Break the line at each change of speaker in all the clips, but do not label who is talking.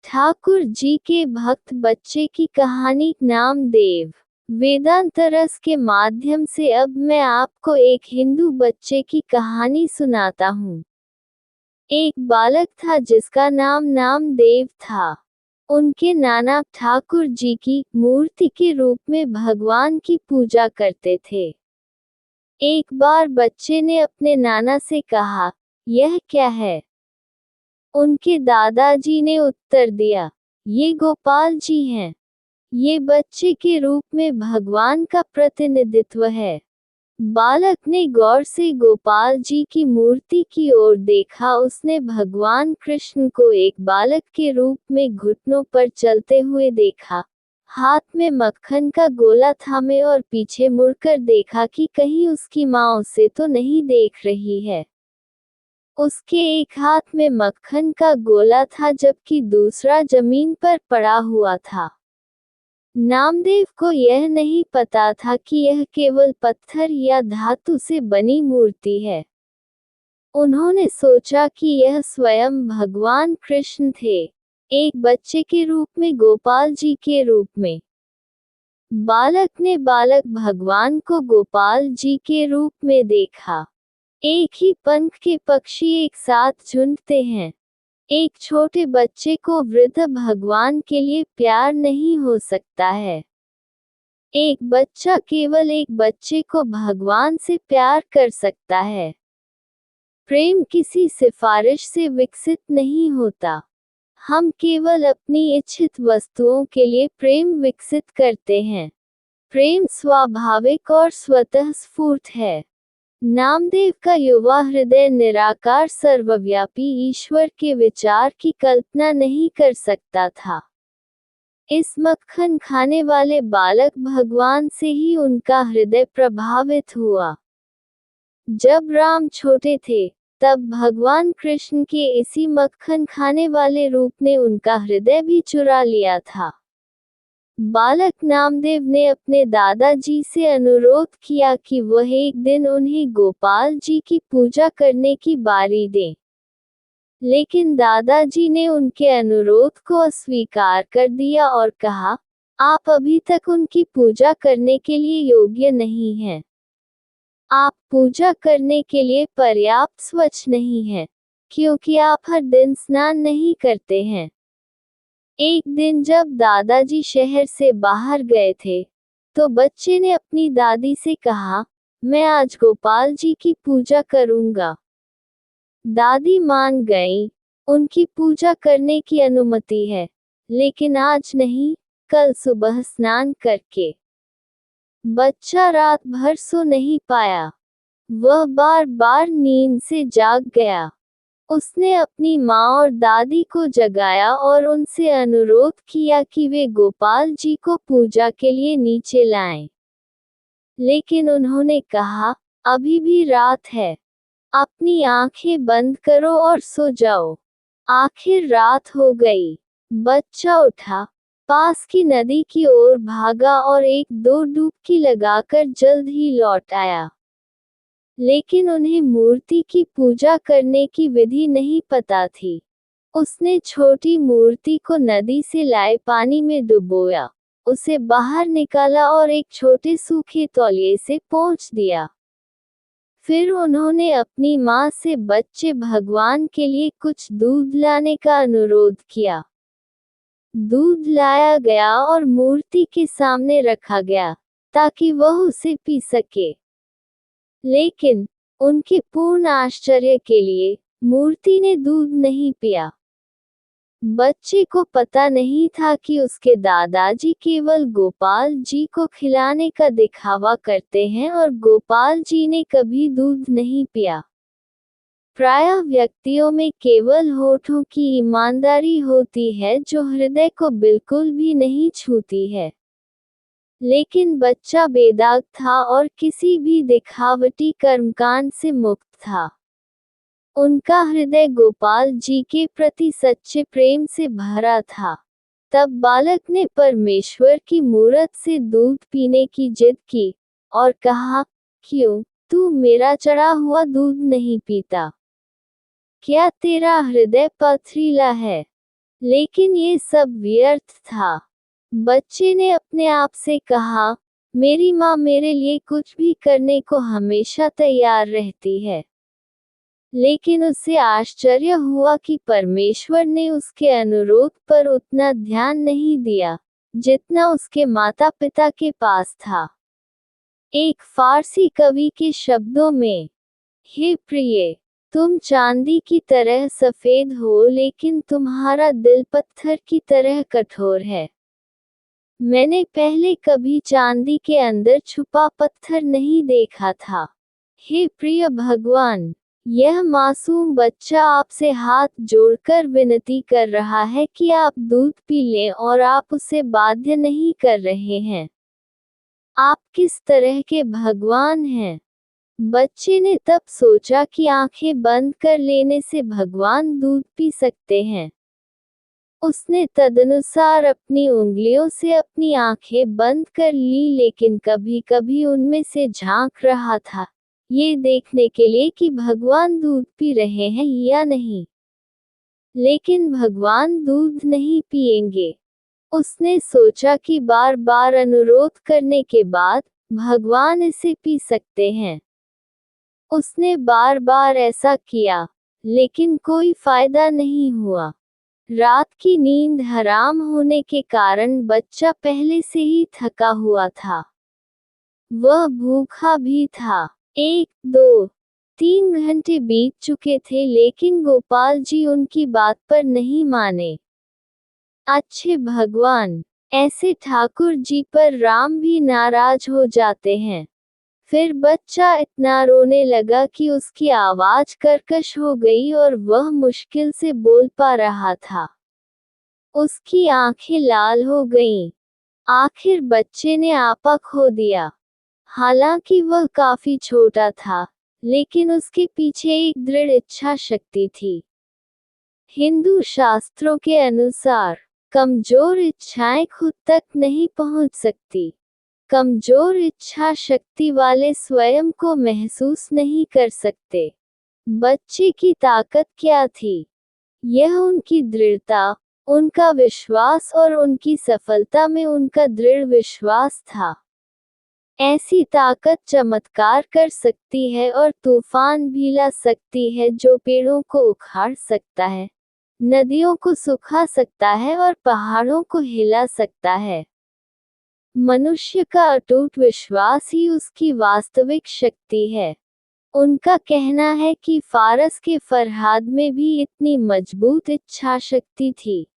ठाकुर जी के भक्त बच्चे की कहानी। नामदेव। वेदांत रस के माध्यम से अब मैं आपको एक हिंदू बच्चे की कहानी सुनाता हूँ। एक बालक था जिसका नाम नामदेव था। उनके नाना ठाकुर जी की मूर्ति के रूप में भगवान की पूजा करते थे। एक बार बच्चे ने अपने नाना से कहा, यह क्या है? उनके दादाजी ने उत्तर दिया, ये गोपाल जी हैं। ये बच्चे के रूप में भगवान का प्रतिनिधित्व है। बालक ने गौर से गोपाल जी की मूर्ति की ओर देखा। उसने भगवान कृष्ण को एक बालक के रूप में घुटनों पर चलते हुए देखा, हाथ में मक्खन का गोला थामे और पीछे मुड़कर देखा कि कहीं उसकी माँ उसे तो नहीं देख रही है। उसके एक हाथ में मक्खन का गोला था जबकि दूसरा जमीन पर पड़ा हुआ था। नामदेव को यह नहीं पता था कि यह केवल पत्थर या धातु से बनी मूर्ति है। उन्होंने सोचा कि यह स्वयं भगवान कृष्ण थे, एक बच्चे के रूप में गोपाल जी के रूप में। बालक ने बालक भगवान को गोपाल जी के रूप में देखा। एक ही पंख के पक्षी एक साथ झुंडते हैं। एक छोटे बच्चे को वृद्ध भगवान के लिए प्यार नहीं हो सकता है। एक बच्चा केवल एक बच्चे को भगवान से प्यार कर सकता है। प्रेम किसी सिफारिश से विकसित नहीं होता। हम केवल अपनी इच्छित वस्तुओं के लिए प्रेम विकसित करते हैं। प्रेम स्वाभाविक और स्वतः स्फूर्त है। नामदेव का युवा हृदय निराकार सर्वव्यापी ईश्वर के विचार की कल्पना नहीं कर सकता था। इस मक्खन खाने वाले बालक भगवान से ही उनका हृदय प्रभावित हुआ। जब राम छोटे थे, तब भगवान कृष्ण के इसी मक्खन खाने वाले रूप ने उनका हृदय भी चुरा लिया था। बालक नामदेव ने अपने दादाजी से अनुरोध किया कि वह एक दिन उन्हें गोपाल जी की पूजा करने की बारी दें। लेकिन दादाजी ने उनके अनुरोध को अस्वीकार कर दिया और कहा, आप अभी तक उनकी पूजा करने के लिए योग्य नहीं हैं। आप पूजा करने के लिए पर्याप्त स्वच्छ नहीं हैं, क्योंकि आप हर दिन स्नान नहीं करते हैं। एक दिन जब दादाजी शहर से बाहर गए थे, तो बच्चे ने अपनी दादी से कहा, मैं आज गोपाल जी की पूजा करूंगा। दादी मान गईं, उनकी पूजा करने की अनुमति है, लेकिन आज नहीं, कल सुबह स्नान करके। बच्चा रात भर सो नहीं पाया। वह बार बार नींद से जाग गया। उसने अपनी माँ और दादी को जगाया और उनसे अनुरोध किया कि वे गोपाल जी को पूजा के लिए नीचे लाएं। लेकिन उन्होंने कहा, अभी भी रात है। अपनी आंखें बंद करो और सो जाओ। आखिर रात हो गई। बच्चा उठा, पास की नदी की ओर भागा और एक दो डुबकी लगाकर जल्द ही लौट आया। लेकिन उन्हें मूर्ति की पूजा करने की विधि नहीं पता थी। उसने छोटी मूर्ति को नदी से लाए पानी में डुबोया, उसे बाहर निकाला और एक छोटे सूखे तौलिए से पोंछ दिया। फिर उन्होंने अपनी माँ से बच्चे भगवान के लिए कुछ दूध लाने का अनुरोध किया। दूध लाया गया और मूर्ति के सामने रखा गया, ताकि वह उसे पी सके। लेकिन उनके पूर्ण आश्चर्य के लिए मूर्ति ने दूध नहीं पिया। बच्चे को पता नहीं था कि उसके दादाजी केवल गोपाल जी को खिलाने का दिखावा करते हैं और गोपाल जी ने कभी दूध नहीं पिया। प्रायः व्यक्तियों में केवल होठों की ईमानदारी होती है जो हृदय को बिल्कुल भी नहीं छूती है। लेकिन बच्चा बेदाग था और किसी भी दिखावटी कर्मकांड से मुक्त था। उनका हृदय गोपाल जी के प्रति सच्चे प्रेम से भरा था। तब बालक ने परमेश्वर की मूरत से दूध पीने की जिद की और कहा, क्यों तू मेरा चढ़ा हुआ दूध नहीं पीता? क्या तेरा हृदय पथरीला है? लेकिन ये सब व्यर्थ था। बच्चे ने अपने आप से कहा, मेरी माँ मेरे लिए कुछ भी करने को हमेशा तैयार रहती है। लेकिन उसे आश्चर्य हुआ कि परमेश्वर ने उसके अनुरोध पर उतना ध्यान नहीं दिया जितना उसके माता पिता के पास था। एक फारसी कवि के शब्दों में, हे प्रिय, तुम चांदी की तरह सफेद हो लेकिन तुम्हारा दिल पत्थर की तरह कठोर है। मैंने पहले कभी चांदी के अंदर छुपा पत्थर नहीं देखा था। हे प्रिय भगवान, यह मासूम बच्चा आपसे हाथ जोड़कर विनती कर रहा है कि आप दूध पी लें और आप उसे बाध्य नहीं कर रहे हैं। आप किस तरह के भगवान हैं? बच्चे ने तब सोचा कि आंखें बंद कर लेने से भगवान दूध पी सकते हैं। उसने तदनुसार अपनी उंगलियों से अपनी आंखें बंद कर ली, लेकिन कभी कभी उनमें से झांक रहा था, ये देखने के लिए कि भगवान दूध पी रहे हैं या नहीं। लेकिन भगवान दूध नहीं पिएंगे। उसने सोचा कि बार बार अनुरोध करने के बाद भगवान इसे पी सकते हैं। उसने बार बार ऐसा किया, लेकिन कोई फायदा नहीं हुआ। रात की नींद हराम होने के कारण बच्चा पहले से ही थका हुआ था। वह भूखा भी था। 1, 2, 3 घंटे बीत चुके थे लेकिन गोपाल जी उनकी बात पर नहीं माने। अच्छे भगवान, ऐसे ठाकुर जी पर राम भी नाराज हो जाते हैं। फिर बच्चा इतना रोने लगा कि उसकी आवाज कर्कश हो गई और वह मुश्किल से बोल पा रहा था। उसकी आंखें लाल हो गईं। आखिर बच्चे ने आपा खो दिया। हालांकि वह काफी छोटा था, लेकिन उसके पीछे एक दृढ़ इच्छा शक्ति थी। हिंदू शास्त्रों के अनुसार, कमजोर इच्छाएं खुद तक नहीं पहुंच सकती। कमजोर इच्छा शक्ति वाले स्वयं को महसूस नहीं कर सकते। बच्चे की ताकत क्या थी? यह उनकी दृढ़ता, उनका विश्वास और उनकी सफलता में उनका दृढ़ विश्वास था। ऐसी ताकत चमत्कार कर सकती है और तूफान भी ला सकती है, जो पेड़ों को उखाड़ सकता है, नदियों को सुखा सकता है और पहाड़ों को हिला सकता है। मनुष्य का अटूट विश्वास ही उसकी वास्तविक शक्ति है। उनका कहना है कि फारस के फरहाद में भी इतनी मजबूत इच्छा शक्ति थी।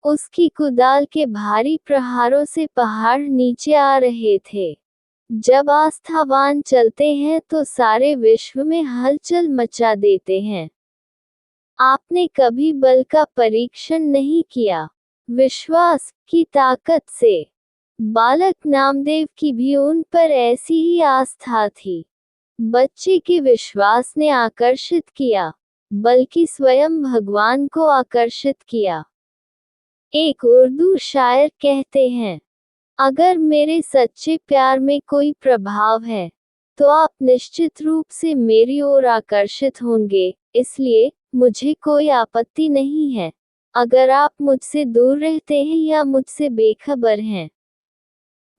उसकी कुदाल के भारी प्रहारों से पहाड़ नीचे आ रहे थे। जब आस्थावान चलते हैं तो सारे विश्व में हलचल मचा देते हैं। आपने कभी बल का परीक्षण नहीं किया, विश्वास की ताकत से। बालक नामदेव की भी उन पर ऐसी ही आस्था थी। बच्चे के विश्वास ने आकर्षित किया, बल्कि स्वयं भगवान को आकर्षित किया। एक उर्दू शायर कहते हैं, अगर मेरे सच्चे प्यार में कोई प्रभाव है, तो आप निश्चित रूप से मेरी ओर आकर्षित होंगे, इसलिए मुझे कोई आपत्ति नहीं है अगर आप मुझसे दूर रहते हैं या मुझसे बेखबर हैं।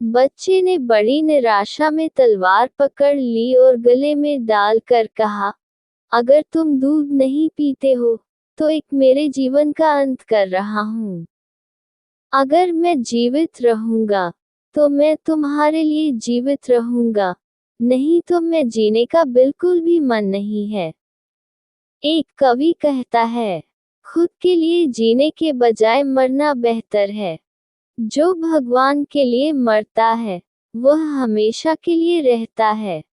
बच्चे ने बड़ी निराशा में तलवार पकड़ ली और गले में डालकर कहा, अगर तुम दूध नहीं पीते हो, तो एक मेरे जीवन का अंत कर रहा हूँ। अगर मैं जीवित रहूंगा, तो मैं तुम्हारे लिए जीवित रहूंगा, नहीं तो मैं जीने का बिल्कुल भी मन नहीं है। एक कवि कहता है, खुद के लिए जीने के बजाय मरना बेहतर है। जो भगवान के लिए मरता है, वह हमेशा के लिए रहता है।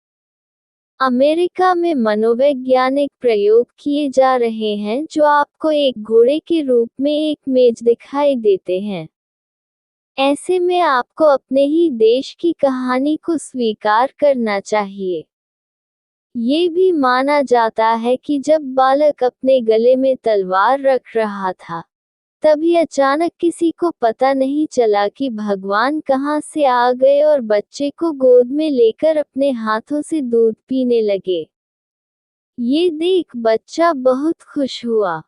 अमेरिका में मनोवैज्ञानिक प्रयोग किए जा रहे हैं जो आपको एक घोड़े के रूप में एक मेज दिखाई देते हैं। ऐसे में आपको अपने ही देश की कहानी को स्वीकार करना चाहिए। ये भी माना जाता है कि जब बालक अपने गले में तलवार रख रहा था, तभी अचानक किसी को पता नहीं चला कि भगवान कहाँ से आ गए और बच्चे को गोद में लेकर अपने हाथों से दूध पीने लगे। ये देख बच्चा बहुत खुश हुआ।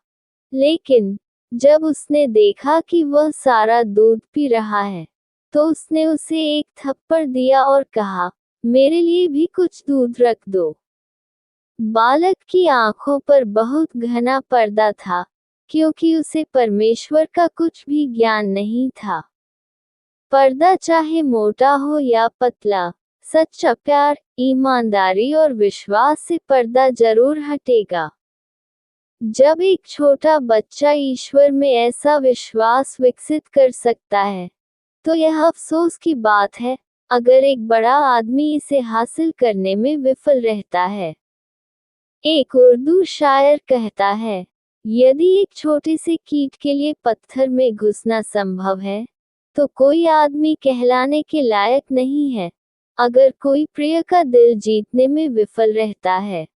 लेकिन जब उसने देखा कि वह सारा दूध पी रहा है, तो उसने उसे एक थप्पड़ दिया और कहा, मेरे लिए भी कुछ दूध रख दो। बालक की आंखों पर बहुत घना पर्दा था, क्योंकि उसे परमेश्वर का कुछ भी ज्ञान नहीं था। पर्दा चाहे मोटा हो या पतला, सच्चा प्यार, ईमानदारी और विश्वास से पर्दा जरूर हटेगा। जब एक छोटा बच्चा ईश्वर में ऐसा विश्वास विकसित कर सकता है, तो यह अफसोस की बात है अगर एक बड़ा आदमी इसे हासिल करने में विफल रहता है। एक उर्दू शायर कहता है, यदि एक छोटे से कीट के लिए पत्थर में घुसना संभव है, तो कोई आदमी कहलाने के लायक नहीं है, अगर कोई प्रिय का दिल जीतने में विफल रहता है।